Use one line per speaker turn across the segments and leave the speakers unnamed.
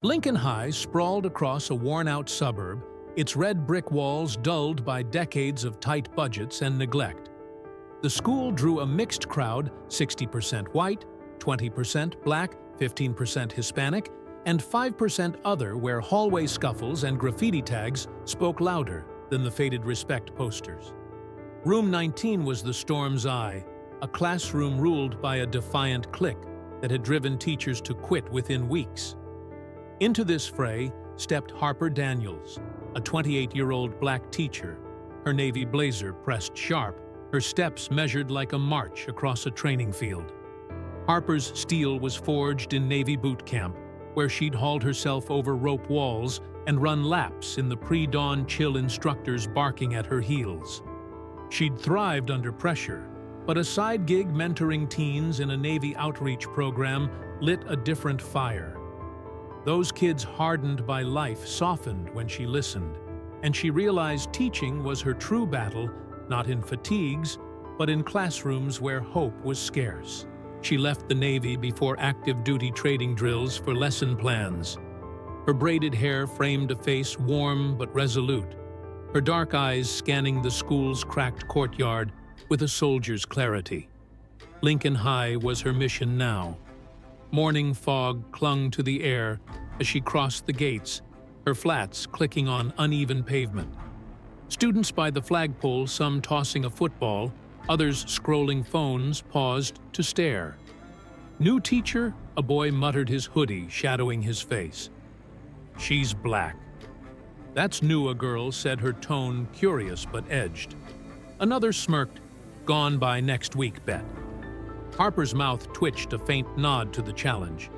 Lincoln High sprawled across a worn-out suburb, its red brick walls dulled by decades of tight budgets and neglect. The school drew a mixed crowd, 60% white, 20% black, 15% Hispanic, and 5% other, where hallway scuffles and graffiti tags spoke louder than the faded respect posters. Room 19 was the storm's eye, a classroom ruled by a defiant clique that had driven teachers to quit within weeks. Into this fray stepped Harper Daniels, a 28-year-old black teacher, her navy blazer pressed sharp, her steps measured like a march across a training field. Harper's steel was forged in Navy boot camp, where she'd hauled herself over rope walls and run laps in the pre-dawn chill instructors barking at her heels. She'd thrived under pressure, but a side gig mentoring teens in a Navy outreach program lit a different fire. Those kids hardened by life softened when she listened, and she realized teaching was her true battle, not in fatigues, but in classrooms where hope was scarce. She left the Navy before active duty trading drills for lesson plans. Her braided hair framed a face warm but resolute, her dark eyes scanning the school's cracked courtyard with a soldier's clarity. Lincoln High was her mission now. Morning fog clung to the air as she crossed the gates, her flats clicking on uneven pavement. Students by the flagpole, some tossing a football, others scrolling phones, paused to stare. New teacher, a boy muttered, his hoodie shadowing his face. "She's black." "That's new," a girl said, her tone curious but edged. Another smirked, "Gone by next week, bet." Harper's mouth twitched a faint nod to the challenge.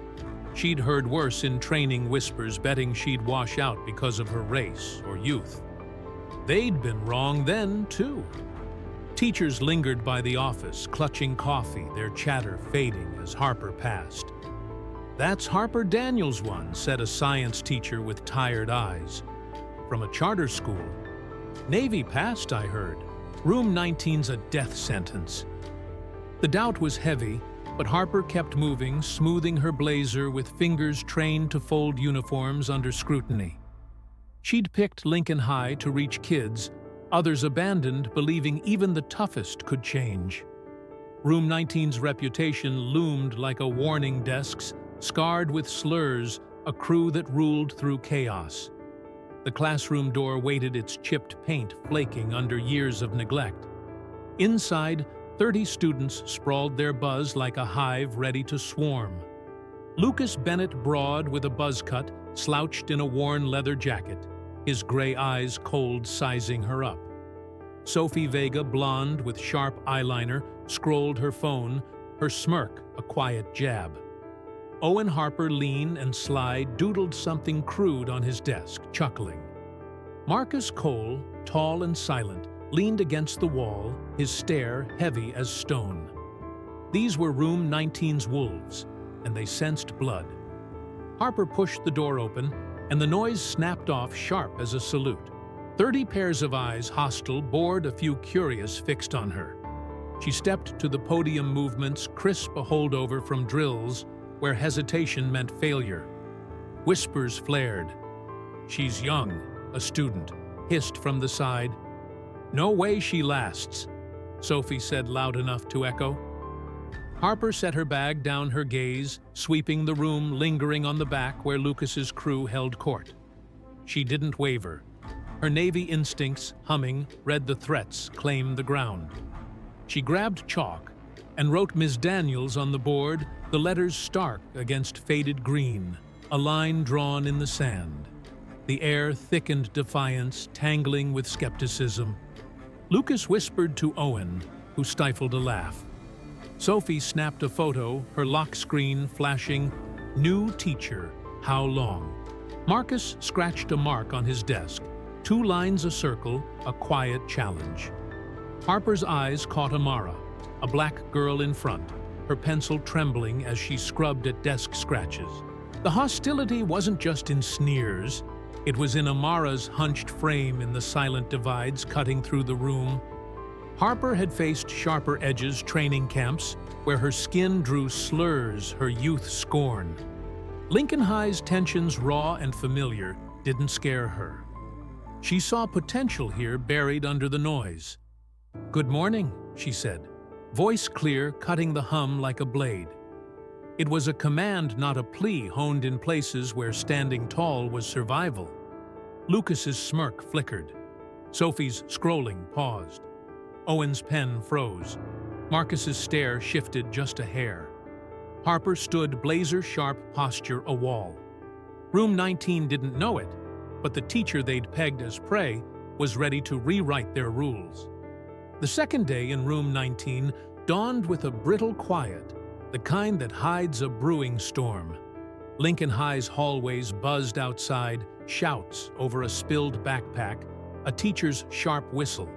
She'd heard worse in training whispers, betting she'd wash out because of her race or youth. They'd been wrong then, too. Teachers lingered by the office, clutching coffee, their chatter fading as Harper passed. "That's Harper Daniels one," said a science teacher with tired eyes. "From a charter school." "Navy passed, I heard. Room 19's a death sentence." The doubt was heavy, but Harper kept moving, smoothing her blazer with fingers trained to fold uniforms under scrutiny. She'd picked Lincoln High to reach kids, others abandoned, believing even the toughest could change. Room 19's reputation loomed like a warning desk, scarred with slurs, a crew that ruled through chaos. The classroom door waited, its chipped paint flaking under years of neglect. Inside, 30 students sprawled their buzz like a hive ready to swarm. Lucas Bennett Broad, with a buzz cut, slouched in a worn leather jacket, his gray eyes cold, sizing her up. Sophie Vega, blonde with sharp eyeliner, scrolled her phone, her smirk a quiet jab. Owen Harper, lean and sly, doodled something crude on his desk, chuckling. Marcus Cole, tall and silent, leaned against the wall, his stare heavy as stone. These were Room 19's wolves, and they sensed blood. Harper pushed the door open, and the noise snapped off sharp as a salute. 30 pairs of eyes, hostile, bored, a few curious, fixed on her. She stepped to the podium movements, crisp a holdover from drills where hesitation meant failure. Whispers flared. "She's young," a student hissed from the side. "No way she lasts," Sophie said loud enough to echo. Harper set her bag down, her gaze sweeping the room, lingering on the back where Lucas's crew held court. She didn't waver. Her Navy instincts, humming, read the threats, claim the ground. She grabbed chalk and wrote Ms. Daniels on the board, the letters stark against faded green, a line drawn in the sand. The air thickened defiance, tangling with skepticism. Lucas whispered to Owen, who stifled a laugh. Sophie snapped a photo, her lock screen flashing, "New teacher, how long?" Marcus scratched a mark on his desk, 2 lines a circle, a quiet challenge. Harper's eyes caught Amara, a black girl in front, her pencil trembling as she scrubbed at desk scratches. The hostility wasn't just in sneers. It was in Amara's hunched frame, in the silent divides cutting through the room. Harper had faced sharper edges, training camps, where her skin drew slurs, her youth scorn. Lincoln High's tensions, raw and familiar, didn't scare her. She saw potential here buried under the noise. "Good morning," she said, voice clear, cutting the hum like a blade. It was a command, not a plea, honed in places where standing tall was survival. Lucas's smirk flickered. Sophie's scrolling paused. Owen's pen froze. Marcus's stare shifted just a hair. Harper stood, blazer-sharp posture a wall. Room 19 didn't know it, but the teacher they'd pegged as prey was ready to rewrite their rules. The second day in room 19 dawned with a brittle quiet, the kind that hides a brewing storm. Lincoln High's hallways buzzed outside, shouts over a spilled backpack, a teacher's sharp whistle.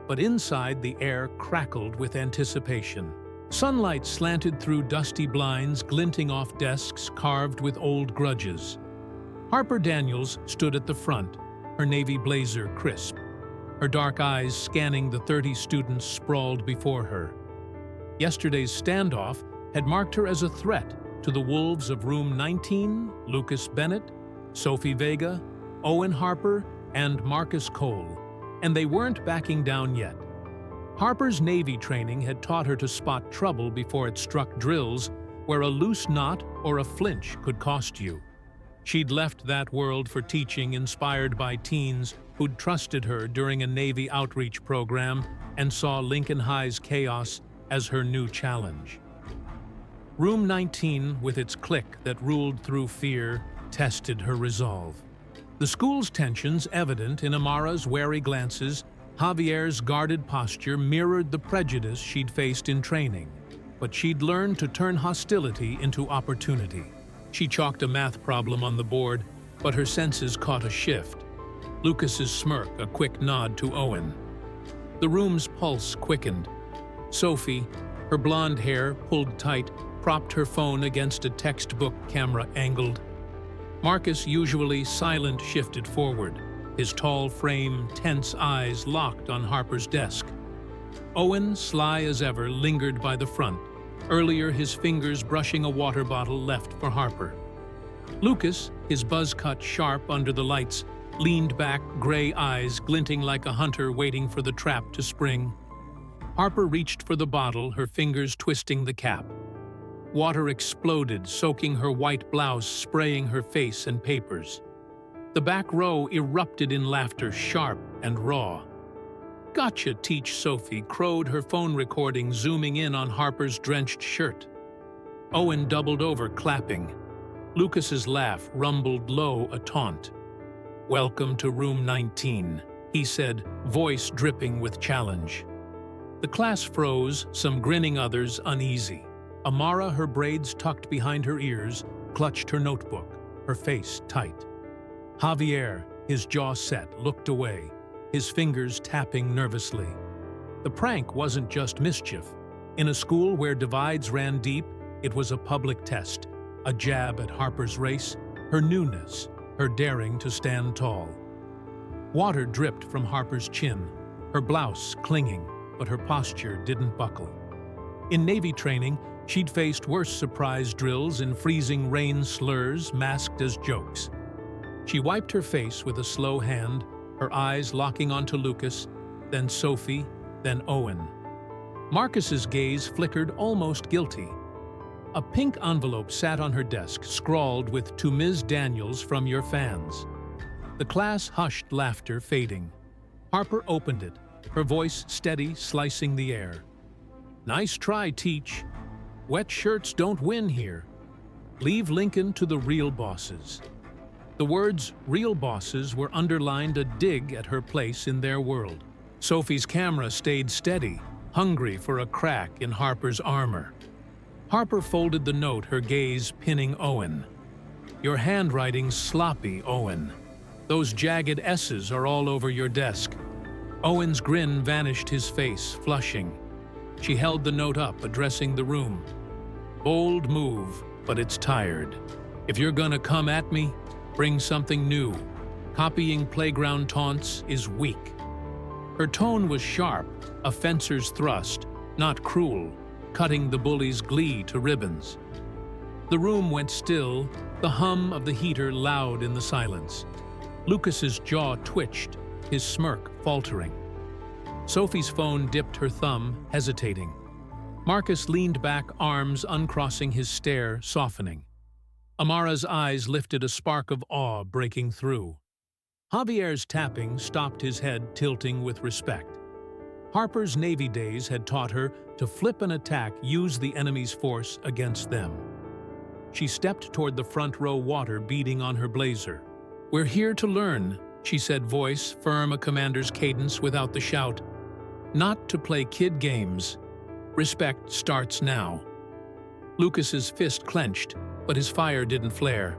But inside, the air crackled with anticipation. Sunlight slanted through dusty blinds, glinting off desks carved with old grudges. Harper Daniels stood at the front, her navy blazer crisp, her dark eyes scanning the 30 students sprawled before her. Yesterday's standoff had marked her as a threat to the wolves of room 19, Lucas Bennett, Sophie Vega, Owen Harper, and Marcus Cole, and they weren't backing down yet. Harper's Navy training had taught her to spot trouble before it struck drills where a loose knot or a flinch could cost you. She'd left that world for teaching, inspired by teens who'd trusted her during a Navy outreach program and saw Lincoln High's chaos as her new challenge. Room 19, with its clique that ruled through fear, tested her resolve. The school's tensions evident in Amara's wary glances, Javier's guarded posture mirrored the prejudice she'd faced in training, but she'd learned to turn hostility into opportunity. She chalked a math problem on the board, but her senses caught a shift. Lucas's smirk, a quick nod to Owen. The room's pulse quickened. Sophie, her blonde hair pulled tight, propped her phone against a textbook camera angled. Marcus, usually silent, shifted forward, his tall frame, tense eyes locked on Harper's desk. Owen, sly as ever, lingered by the front, earlier his fingers brushing a water bottle left for Harper. Lucas, his buzz cut sharp under the lights, leaned back, gray eyes glinting like a hunter waiting for the trap to spring. Harper reached for the bottle, her fingers twisting the cap. Water exploded, soaking her white blouse, spraying her face and papers. The back row erupted in laughter, sharp and raw. "Gotcha, teach," Sophie crowed, her phone recording zooming in on Harper's drenched shirt. Owen doubled over, clapping. Lucas's laugh rumbled low, a taunt. "Welcome to room 19, he said, voice dripping with challenge. The class froze, some grinning, others uneasy. Amara, her braids tucked behind her ears, clutched her notebook, her face tight. Javier, his jaw set, looked away, his fingers tapping nervously. The prank wasn't just mischief. In a school where divides ran deep, it was a public test, a jab at Harper's race, her newness, her daring to stand tall. Water dripped from Harper's chin, her blouse clinging, but her posture didn't buckle. In Navy training, she'd faced worse surprise drills in freezing rain slurs masked as jokes. She wiped her face with a slow hand, her eyes locking onto Lucas, then Sophie, then Owen. Marcus's gaze flickered, almost guilty. A pink envelope sat on her desk, scrawled with "To Ms. Daniels from your fans." The class hushed, laughter fading. Harper opened it, her voice steady, slicing the air. "Nice try, teach. Wet shirts don't win here. Leave Lincoln to the real bosses." The words "real bosses" were underlined, a dig at her place in their world. Sophie's camera stayed steady, hungry for a crack in Harper's armor. Harper folded the note, her gaze pinning Owen. "Your handwriting's sloppy, Owen. Those jagged S's are all over your desk." Owen's grin vanished, his face flushing. She held the note up, addressing the room. "Bold move, but it's tired. If you're gonna come at me, bring something new. Copying playground taunts is weak." Her tone was sharp, a fencer's thrust, not cruel, cutting the bully's glee to ribbons. The room went still, the hum of the heater loud in the silence. Lucas's jaw twitched, his smirk faltering. Sophie's phone dipped her thumb, hesitating. Marcus leaned back, arms uncrossing his stare, softening. Amara's eyes lifted, a spark of awe breaking through. Javier's tapping stopped, his head tilting with respect. Harper's Navy days had taught her to flip an attack, use the enemy's force against them. She stepped toward the front row, water beading on her blazer. "We're here to learn," she said, voice firm, a commander's cadence without the shout. "Not to play kid games. Respect starts now." Lucas's fist clenched, but his fire didn't flare.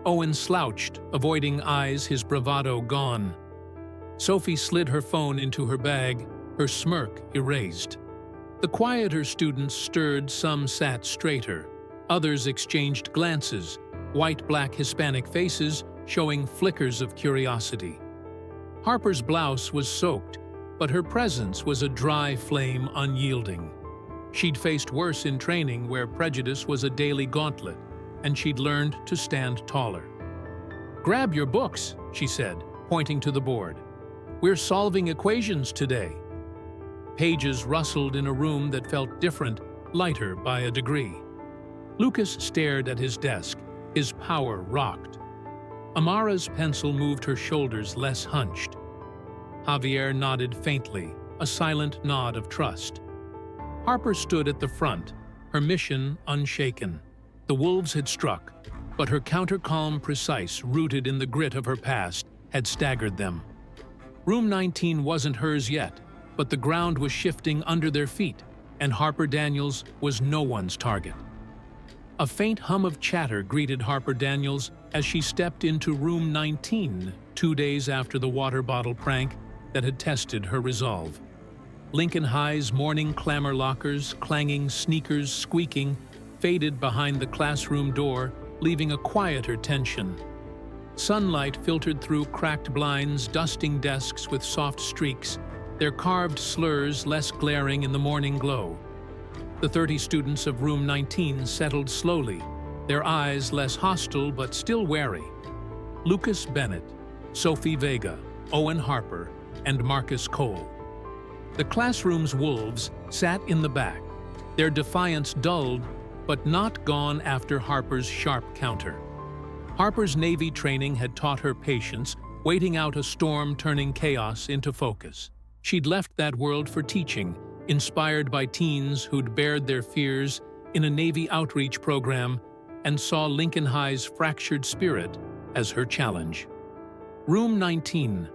Owen slouched, avoiding eyes, his bravado gone. Sophie slid her phone into her bag, her smirk erased. The quieter students stirred, some sat straighter. Others exchanged glances, white-black Hispanic faces showing flickers of curiosity. Harper's blouse was soaked, but her presence was a dry flame, unyielding. She'd faced worse in training, where prejudice was a daily gauntlet, and she'd learned to stand taller. "Grab your books," she said, pointing to the board. "We're solving equations today." Pages rustled in a room that felt different, lighter by a degree. Lucas stared at his desk, his power rocked. Amara's pencil moved, her shoulders less hunched. Javier nodded faintly, a silent nod of trust. Harper stood at the front, her mission unshaken. The wolves had struck, but her counter-calm, precise, rooted in the grit of her past, had staggered them. Room 19 wasn't hers yet, but the ground was shifting under their feet, and Harper Daniels was no one's target. A faint hum of chatter greeted Harper Daniels as she stepped into room 19, 2 days after the water bottle prank that had tested her resolve. Lincoln High's morning clamor lockers, clanging sneakers, squeaking, faded behind the classroom door, leaving a quieter tension. Sunlight filtered through cracked blinds, dusting desks with soft streaks, their carved slurs less glaring in the morning glow. The 30 students of room 19 settled slowly, their eyes less hostile but still wary. Lucas Bennett, Sophie Vega, Owen Harper, and Marcus Cole. The classroom's wolves sat in the back, their defiance dulled but not gone after Harper's sharp counter. Harper's Navy training had taught her patience, waiting out a storm, turning chaos into focus. She'd left that world for teaching, inspired by teens who'd bared their fears in a Navy outreach program, and saw Lincoln High's fractured spirit as her challenge. Room 19,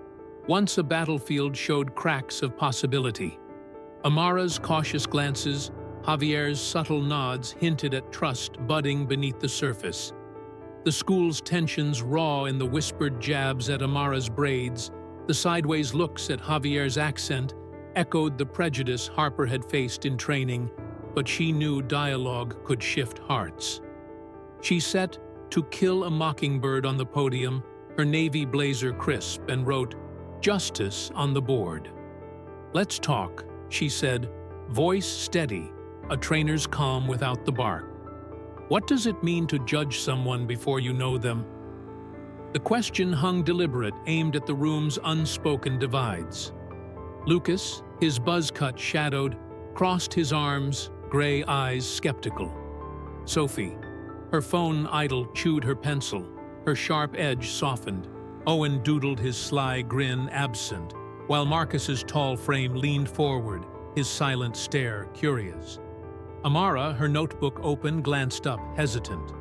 once a battlefield, showed cracks of possibility. Amara's cautious glances, Javier's subtle nods hinted at trust budding beneath the surface. The school's tensions raw in the whispered jabs at Amara's braids, the sideways looks at Javier's accent echoed the prejudice Harper had faced in training, but she knew dialogue could shift hearts. She set to kill a mockingbird on the podium, her navy blazer crisp, and wrote, "Justice" on the board. "Let's talk," she said, voice steady, a trainer's calm without the bark. "What does it mean to judge someone before you know them?" The question hung deliberate, aimed at the room's unspoken divides. Lucas, his buzz cut shadowed, crossed his arms, gray eyes skeptical. Sophie, her phone idle, chewed her pencil, her sharp edge softened. Owen doodled, his sly grin absent, while Marcus's tall frame leaned forward, his silent stare curious. Amara, her notebook open, glanced up, hesitant.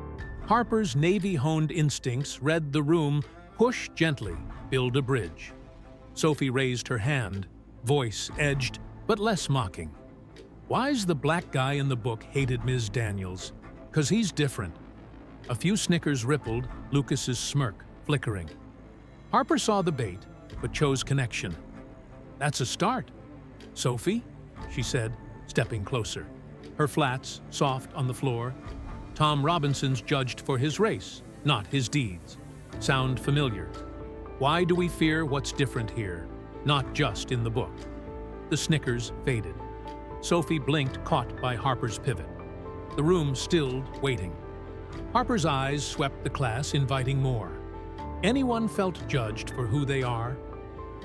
Harper's Navy-honed instincts read the room, push gently, build a bridge. Sophie raised her hand, voice edged, but less mocking. "Why's the black guy in the book hated Ms. Daniels? 'Cause he's different." A few snickers rippled, Lucas's smirk flickering. Harper saw the bait, but chose connection. "That's a start." "Sophie?" she said, stepping closer. Her flats soft on the floor. "Tom Robinson's judged for his race, not his deeds. Sound familiar? Why do we fear what's different here, not just in the book?" The snickers faded. Sophie blinked, caught by Harper's pivot. The room stilled, waiting. Harper's eyes swept the class, inviting more. Anyone felt judged for who they are?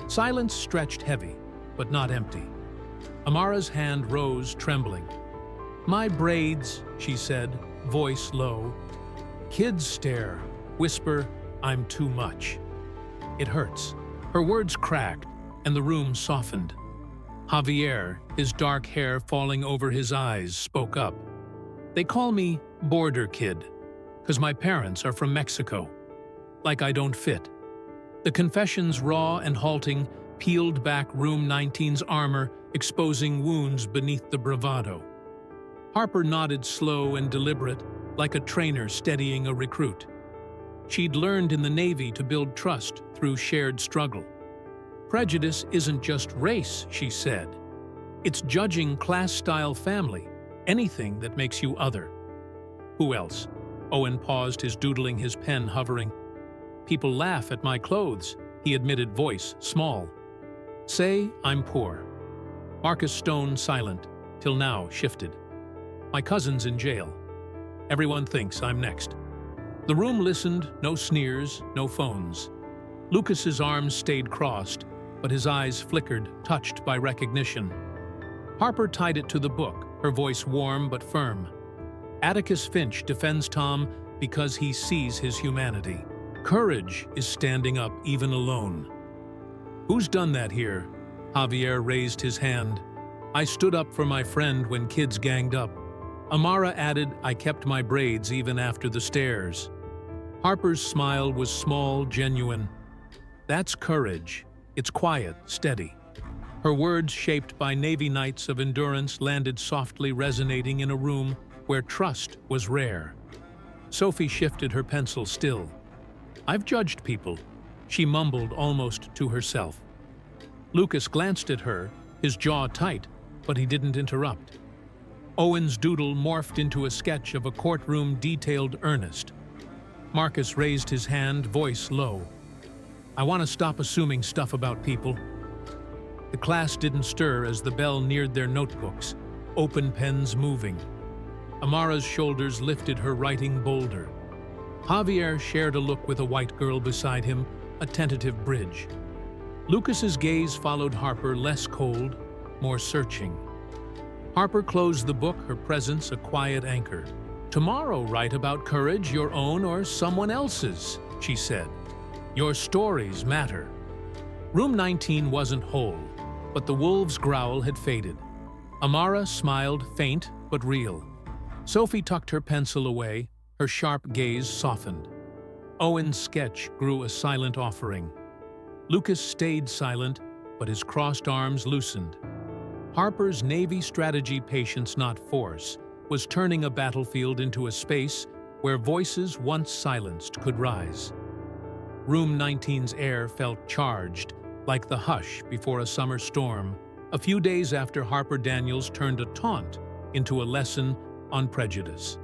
Silence stretched heavy, but not empty. Amara's hand rose, trembling. "My braids," she said, voice low. Kids stare, whisper, "I'm too much." It hurts. Her words cracked, and the room softened. Javier, his dark hair falling over his eyes, spoke up. "They call me Border Kid, 'cause my parents are from Mexico. Like I don't fit." The confessions, raw and halting, peeled back Room 19's armor, exposing wounds beneath the bravado. Harper nodded, slow and deliberate, like a trainer steadying a recruit. She'd learned in the Navy to build trust through shared struggle. "Prejudice isn't just race," she said. "It's judging class-style family, anything that makes you other." "Who else?" Owen paused, his doodling, his pen hovering. "People laugh at my clothes," he admitted, voice small. "Say I'm poor." Marcus Stone, silent, till now shifted. "My cousin's in jail. Everyone thinks I'm next." The room listened, no sneers, no phones. Lucas's arms stayed crossed, but his eyes flickered, touched by recognition. Harper tied it to the book, her voice warm but firm. "Atticus Finch defends Tom because he sees his humanity. Courage is standing up even alone." "Who's done that here?" Javier raised his hand. "I stood up for my friend when kids ganged up." Amara added, "I kept my braids even after the stares." Harper's smile was small, genuine. "That's courage. It's quiet, steady." Her words, shaped by Navy nights of endurance, landed softly, resonating in a room where trust was rare. Sophie shifted her pencil still. "I've judged people," she mumbled almost to herself. Lucas glanced at her, his jaw tight, but he didn't interrupt. Owen's doodle morphed into a sketch of a courtroom detailed earnest. Marcus raised his hand, voice low. "I want to stop assuming stuff about people." The class didn't stir as the bell neared their notebooks, open pens moving. Amara's shoulders lifted, her writing bolder. Javier shared a look with a white girl beside him, a tentative bridge. Lucas's gaze followed Harper, less cold, more searching. Harper closed the book, her presence a quiet anchor. "Tomorrow write about courage, your own or someone else's," she said. "Your stories matter." Room 19 wasn't whole, but the wolf's growl had faded. Amara smiled, faint but real. Sophie tucked her pencil away, her sharp gaze softened. Owen's sketch grew a silent offering. Lucas stayed silent, but his crossed arms loosened. Harper's Navy strategy, patience not force, was turning a battlefield into a space where voices once silenced could rise. Room 19's air felt charged, like the hush before a summer storm, a few days after Harper Daniels turned a taunt into a lesson on prejudice.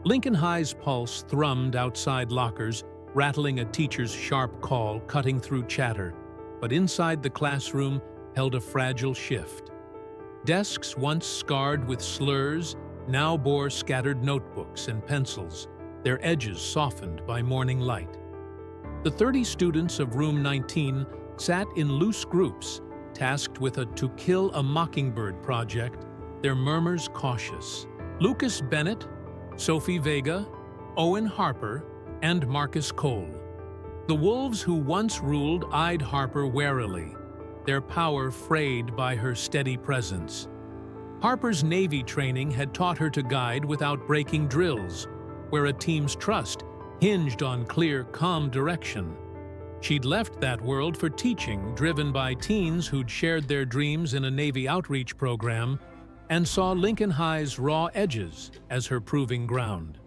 Lincoln High's pulse thrummed outside lockers, rattling a teacher's sharp call cutting through chatter, but inside the classroom held a fragile shift. Desks once scarred with slurs now bore scattered notebooks and pencils, their edges softened by morning light. The 30 students of Room 19 sat in loose groups, tasked with a "To Kill a Mockingbird" project, their murmurs cautious. Lucas Bennett, Sophie Vega, Owen Harper, and Marcus Cole. The wolves who once ruled eyed Harper warily, their power frayed by her steady presence. Harper's Navy training had taught her to guide without breaking drills, where a team's trust hinged on clear, calm direction. She'd left that world for teaching, driven by teens who'd shared their dreams in a Navy outreach program, and saw Lincoln High's raw edges as her proving ground.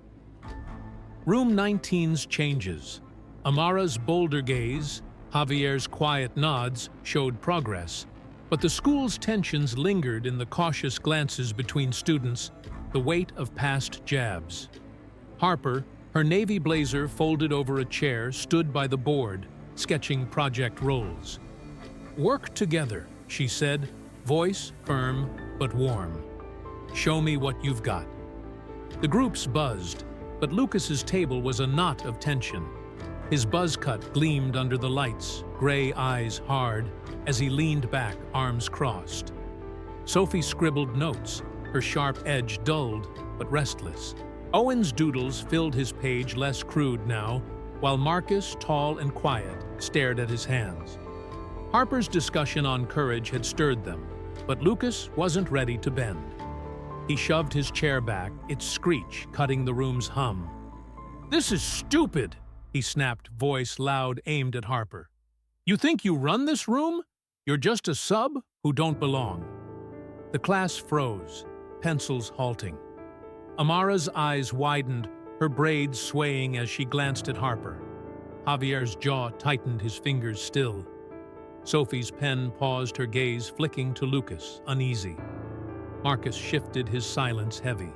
Room 19's changes. Amara's bolder gaze, Javier's quiet nods showed progress, but the school's tensions lingered in the cautious glances between students, the weight of past jabs. Harper, her navy blazer folded over a chair, stood by the board, sketching project roles. "Work together," she said, voice firm but warm. "Show me what you've got." The groups buzzed. But Lucas's table was a knot of tension. His buzz cut gleamed under the lights, gray eyes hard, as he leaned back, arms crossed. Sophie scribbled notes, her sharp edge dulled but restless. Owen's doodles filled his page, less crude now, while Marcus, tall and quiet, stared at his hands. Harper's discussion on courage had stirred them, but Lucas wasn't ready to bend. He shoved his chair back, its screech cutting the room's hum. "This is stupid," he snapped, voice loud, aimed at Harper. "You think you run this room? You're just a sub who don't belong." The class froze, pencils halting. Amara's eyes widened, her braids swaying as she glanced at Harper. Javier's jaw tightened, his fingers still. Sophie's pen paused, her gaze flicking to Lucas, uneasy. Marcus shifted, his silence heavy.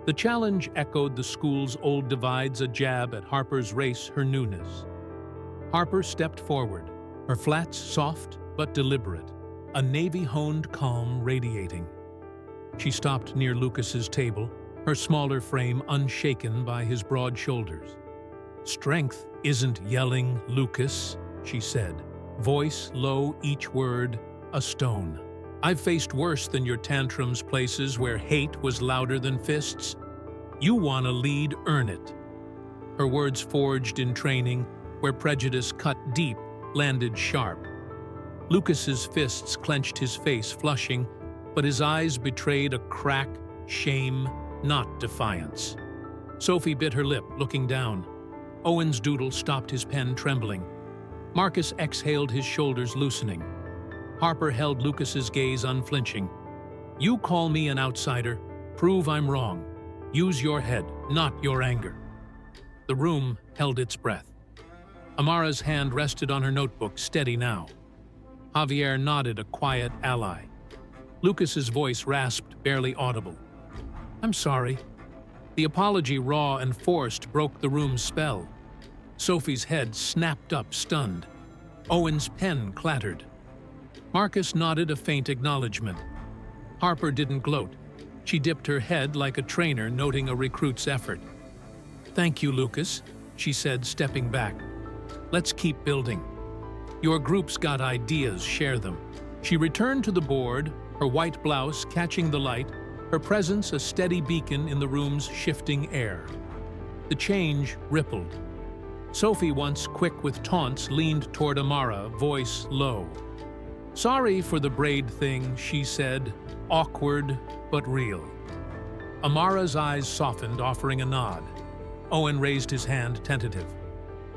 The challenge echoed the school's old divides, a jab at Harper's race, her newness. Harper stepped forward, her flats soft but deliberate, a navy-honed calm radiating. She stopped near Lucas's table, her smaller frame unshaken by his broad shoulders. "Strength isn't yelling, Lucas," she said, voice low, each word a stone. "I've faced worse than your tantrums, places where hate was louder than fists. You want to lead, earn it." Her words forged in training, where prejudice cut deep, landed sharp. Lucas's fists clenched, his face flushing, but his eyes betrayed a crack, shame, not defiance. Sophie bit her lip, looking down. Owen's doodle stopped, his pen trembling. Marcus exhaled, his shoulders loosening. Harper held Lucas's gaze unflinching. "You call me an outsider, prove I'm wrong. Use your head, not your anger." The room held its breath. Amara's hand rested on her notebook, steady now. Javier nodded, a quiet ally. Lucas's voice rasped, barely audible. "I'm sorry." The apology, raw and forced, broke the room's spell. Sophie's head snapped up, stunned. Owen's pen clattered. Marcus nodded a faint acknowledgement. Harper didn't gloat. She dipped her head like a trainer noting a recruit's effort. "Thank you, Lucas," she said, stepping back. "Let's keep building. Your group's got ideas, share them." She returned to the board, her white blouse catching the light, her presence a steady beacon in the room's shifting air. The change rippled. Sophie, once quick with taunts, leaned toward Amara, voice low. "Sorry for the braid thing," she said, awkward but real. Amara's eyes softened, offering a nod. Owen raised his hand, tentative.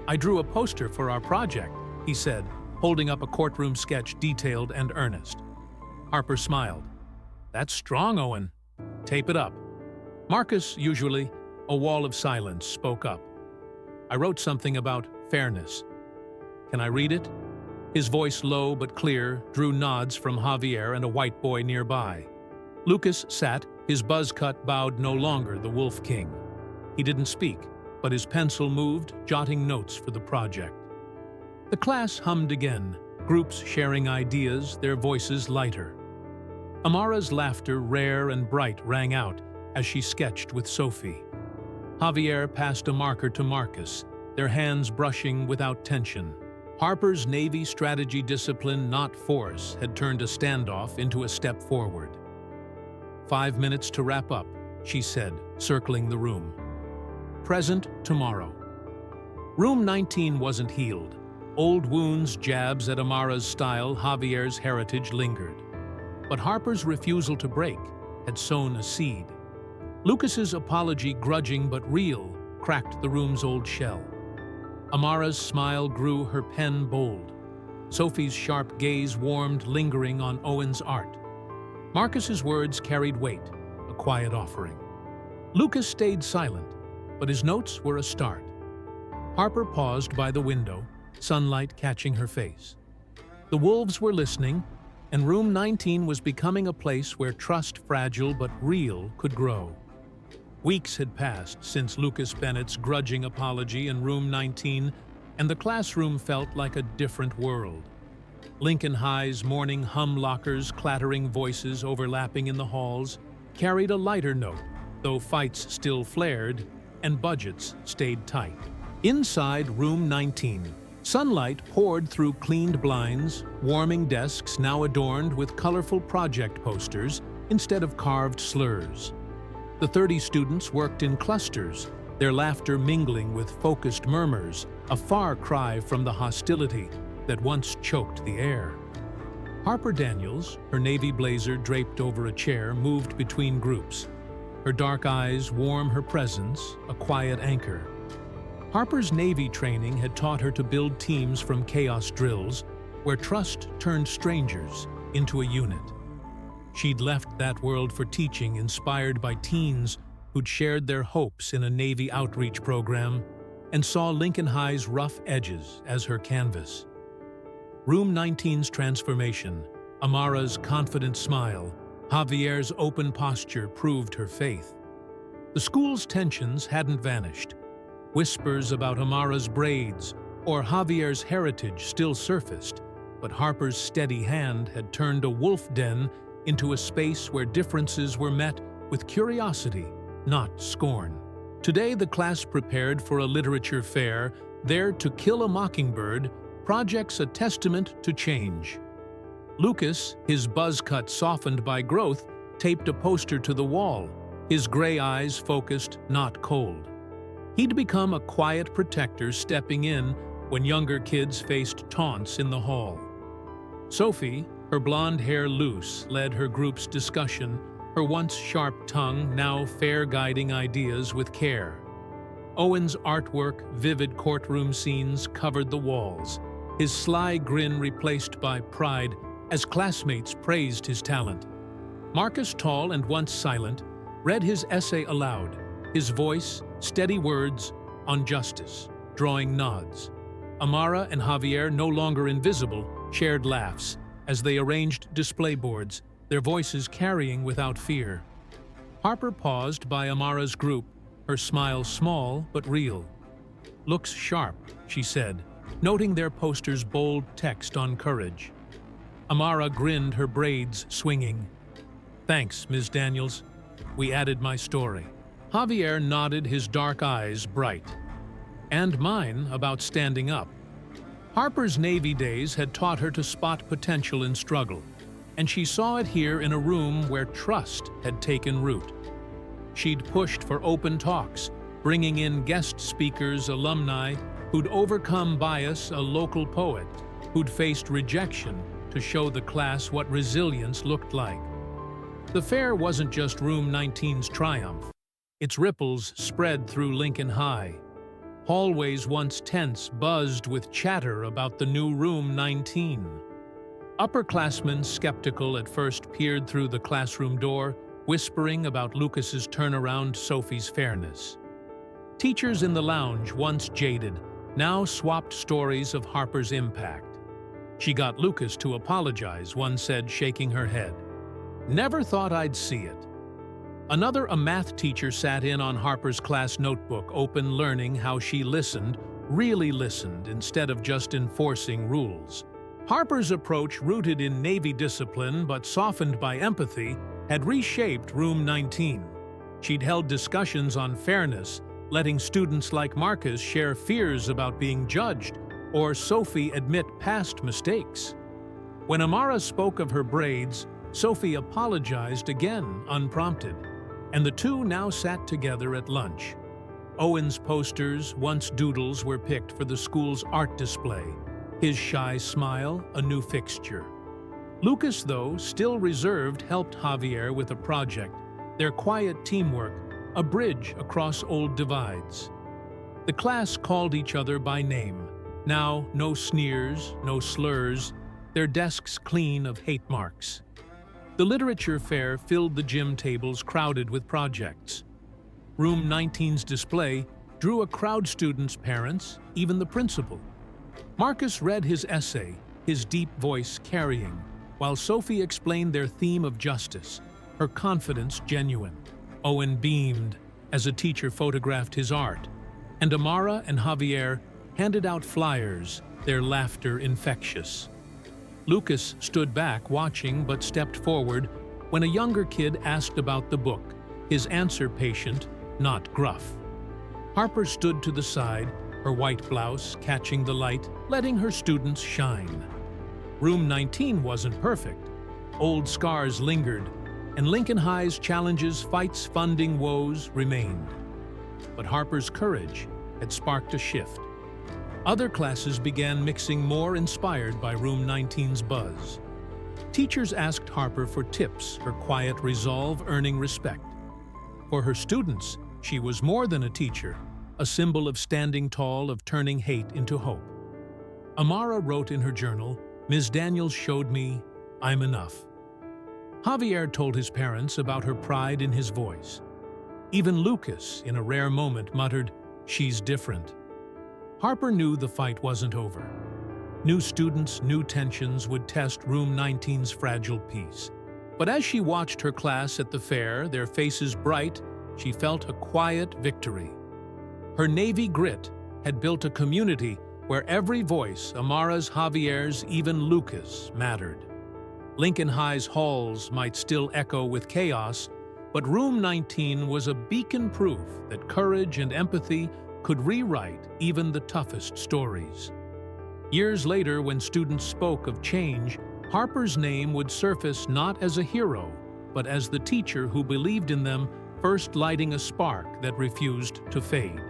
"I drew a poster for our project," he said, holding up a courtroom sketch, detailed and earnest. Harper smiled. "That's strong, Owen. Tape it up." Marcus, usually a wall of silence, spoke up. "I wrote something about fairness. Can I read it?" His voice, low but clear, drew nods from Javier and a white boy nearby. Lucas sat, his buzz cut bowed, no longer the Wolf King. He didn't speak, but his pencil moved, jotting notes for the project. The class hummed again, groups sharing ideas, their voices lighter. Amara's laughter, rare and bright, rang out as she sketched with Sophie. Javier passed a marker to Marcus, their hands brushing without tension. Harper's Navy strategy discipline, not force, had turned a standoff into a step forward. 5 minutes to wrap up, she said, circling the room. Present tomorrow. Room 19 wasn't healed. Old wounds, jabs at Amara's style, Javier's heritage lingered. But Harper's refusal to break had sown a seed. Lucas's apology, grudging but real, cracked the room's old shell. Amara's smile grew, her pen bold. Sophie's sharp gaze warmed, lingering on Owen's art. Marcus's words carried weight, a quiet offering. Lucas stayed silent, but his notes were a start. Harper paused by the window, sunlight catching her face. The wolves were listening, and room 19 was becoming a place where trust, fragile but real, could grow. Weeks had passed since Lucas Bennett's grudging apology in room 19, and the classroom felt like a different world. Lincoln High's morning hum lockers, clattering voices overlapping in the halls, carried a lighter note, though fights still flared, and budgets stayed tight. Inside room 19, sunlight poured through cleaned blinds, warming desks now adorned with colorful project posters instead of carved slurs. The 30 students worked in clusters, their laughter mingling with focused murmurs, a far cry from the hostility that once choked the air. Harper Daniels, her navy blazer draped over a chair, moved between groups. Her dark eyes warm her presence, a quiet anchor. Harper's Navy training had taught her to build teams from chaos drills, where trust turned strangers into a unit. She'd left that world for teaching, inspired by teens who'd shared their hopes in a Navy outreach program, and saw Lincoln High's rough edges as her canvas. Room 19's transformation, Amara's confident smile, Javier's open posture proved her faith. The school's tensions hadn't vanished. Whispers about Amara's braids or Javier's heritage still surfaced, but Harper's steady hand had turned a wolf den into a space where differences were met with curiosity, not scorn. Today, the class prepared for a literature fair, there to kill a mockingbird, projects a testament to change. Lucas, his buzz cut softened by growth, taped a poster to the wall, his gray eyes focused, not cold. He'd become a quiet protector, stepping in when younger kids faced taunts in the hall. Sophie, her blonde hair loose, led her group's discussion, her once sharp tongue now fair guiding ideas with care. Owen's artwork, vivid courtroom scenes covered the walls, his sly grin replaced by pride as classmates praised his talent. Marcus, tall and once silent, read his essay aloud, his voice, steady words, on justice, drawing nods. Amara and Javier, no longer invisible, shared laughs as they arranged display boards, their voices carrying without fear. Harper paused by Amara's group, her smile small but real. "Looks sharp," she said, noting their poster's bold text on courage. Amara grinned, her braids swinging. "Thanks, Ms. Daniels. We added my story." Javier nodded, his dark eyes bright. "And mine about standing up." Harper's Navy days had taught her to spot potential in struggle, and she saw it here in a room where trust had taken root. She'd pushed for open talks, bringing in guest speakers, alumni who'd overcome bias, a local poet who'd faced rejection to show the class what resilience looked like. The fair wasn't just Room 19's triumph. Its ripples spread through Lincoln High. Hallways once tense buzzed with chatter about the new Room 19. Upperclassmen, skeptical at first, peered through the classroom door, whispering about Lucas's turnaround, Sophie's fairness. Teachers in the lounge, once jaded, now swapped stories of Harper's impact. "She got Lucas to apologize," one said, shaking her head. "Never thought I'd see it." Another, a math teacher, sat in on Harper's class notebook, open, learning how she listened, really listened, instead of just enforcing rules. Harper's approach, rooted in Navy discipline but softened by empathy, had reshaped Room 19. She'd held discussions on fairness, letting students like Marcus share fears about being judged, or Sophie admit past mistakes. When Amara spoke of her braids, Sophie apologized again, unprompted, and the two now sat together at lunch. Owen's posters, once doodles, were picked for the school's art display, his shy smile a new fixture. Lucas, though still reserved, helped Javier with a project, their quiet teamwork, a bridge across old divides. The class called each other by name. Now, no sneers, no slurs, their desks clean of hate marks. The literature fair filled the gym tables, crowded with projects. Room 19's display drew a crowd, students, parents, even the principal. Marcus read his essay, his deep voice carrying, while Sophie explained their theme of justice, her confidence genuine. Owen beamed as a teacher photographed his art, and Amara and Javier handed out flyers, their laughter infectious. Lucas stood back, watching, but stepped forward when a younger kid asked about the book, his answer patient, not gruff. Harper stood to the side, her white blouse catching the light, letting her students shine. Room 19 wasn't perfect. Old scars lingered, and Lincoln High's challenges, fights, funding woes remained. But Harper's courage had sparked a shift. Other classes began mixing, more inspired by Room 19's buzz. Teachers asked Harper for tips, her quiet resolve earning respect. For her students, she was more than a teacher, a symbol of standing tall, of turning hate into hope. Amara wrote in her journal, "Ms. Daniels showed me I'm enough." Javier told his parents about her pride in his voice. Even Lucas, in a rare moment, muttered, "She's different." Harper knew the fight wasn't over. New students, new tensions would test Room 19's fragile peace. But as she watched her class at the fair, their faces bright, she felt a quiet victory. Her Navy grit had built a community where every voice, Amara's, Javier's, even Lucas, mattered. Lincoln High's halls might still echo with chaos, but Room 19 was a beacon proof that courage and empathy could rewrite even the toughest stories. Years later, when students spoke of change, Harper's name would surface not as a hero, but as the teacher who believed in them, first lighting a spark that refused to fade.